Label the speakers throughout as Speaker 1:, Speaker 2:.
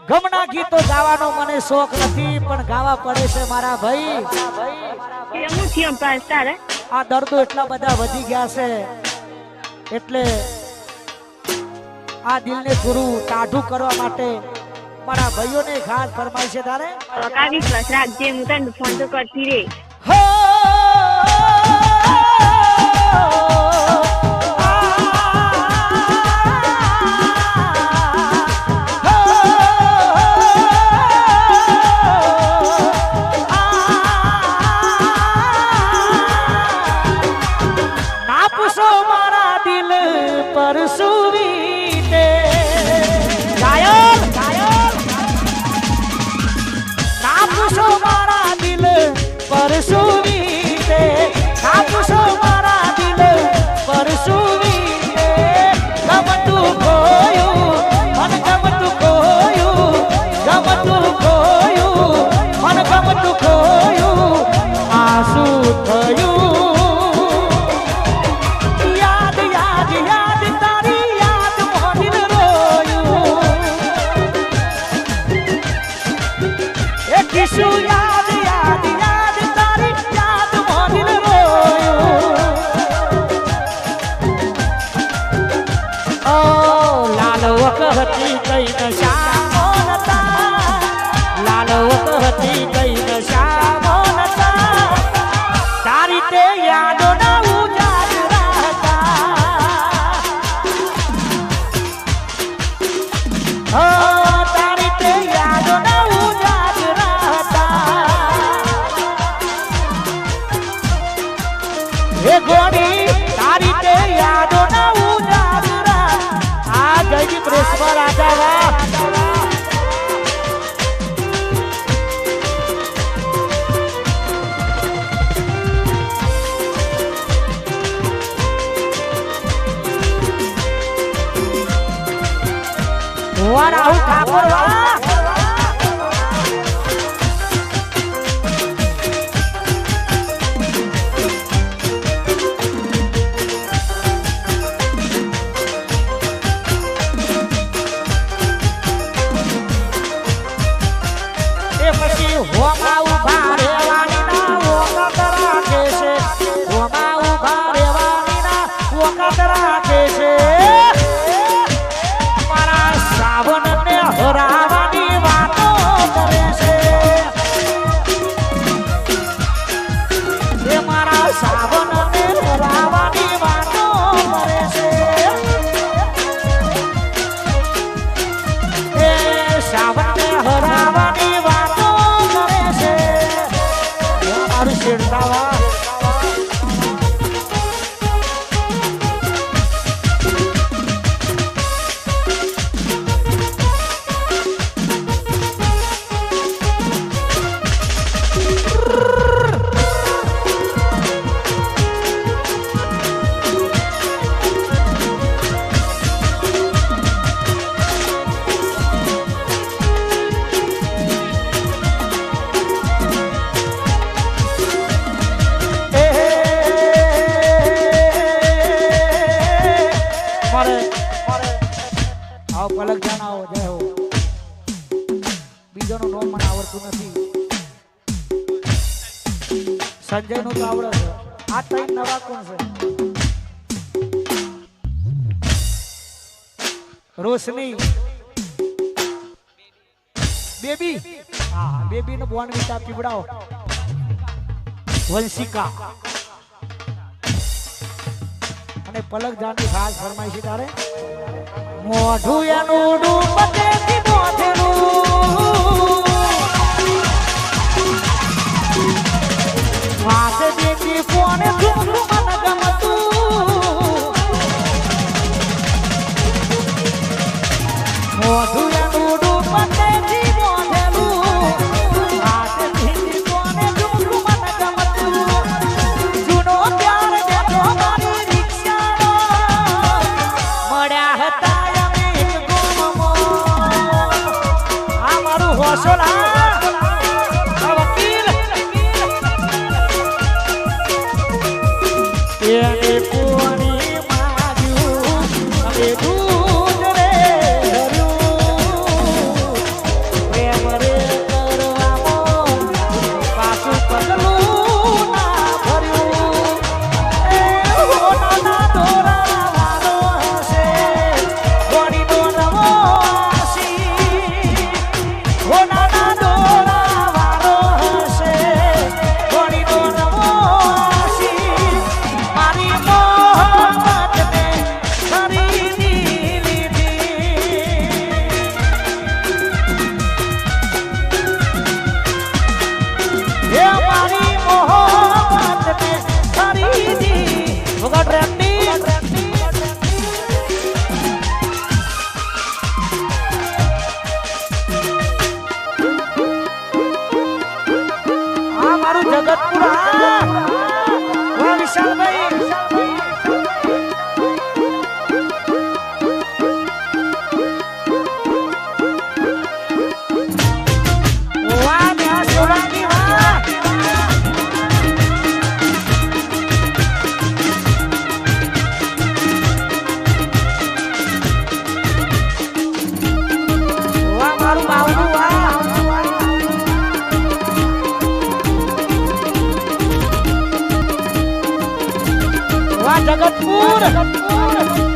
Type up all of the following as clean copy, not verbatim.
Speaker 1: ગમના ગીતો ગાવાનો મને શોખ નથી પણ ગાવા પડે છે મારા ભાઈ.
Speaker 2: હું થયું પાસ તારે
Speaker 1: આ દર્દો એટલા બધા વધી ગયા છે એટલે આ દિલને થોડું ટાઢું કરવા માટે મારા ભાઈઓને ખાસ ફરમાય છે તારે
Speaker 2: કા વિશ્વાસ રાખજે હું તને ફોન તો કરતી રે.
Speaker 1: હો રાહુલ ઠાકોર સંજય નું તો આવડે છે. આ ત્રણ નવા કોણ છે? રોશની બેબી. હા બેબી નો બોન વિટા પીવડાવો. વંશિકા અને પલક જાની ખાસ ફરમાઈ છે તારે મોઢું એનું ડૂબતે થી મોઢેનું વાસે દેખી કોને ઝુમઝુમ મન ગમતું મોઢું એનું ડૂબતે થી મોઢેલું વાસે દેખી કોને ઝુમઝુમ મન ગમતું જૂનો પ્યાર દેખો મારી રિક્ષાનો મળ્યા હતા અમે એક ગોમમાં આ મારું હોસલા પ્રગટપુર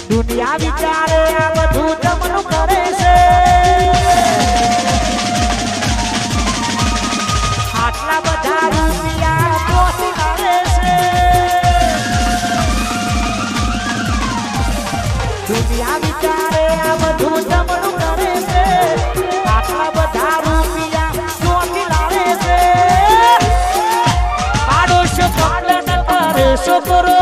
Speaker 1: દુનિયા વિચારે આ બધું જમનું કરે છે આટલા બધા રૂપિયા પોસી લાવે છે દુનિયા વિચારે આ બધું જમનું કરે છે આટલા બધા રૂપિયા પોસી લાવે છે પાડોશ પાડન કરે છોકરો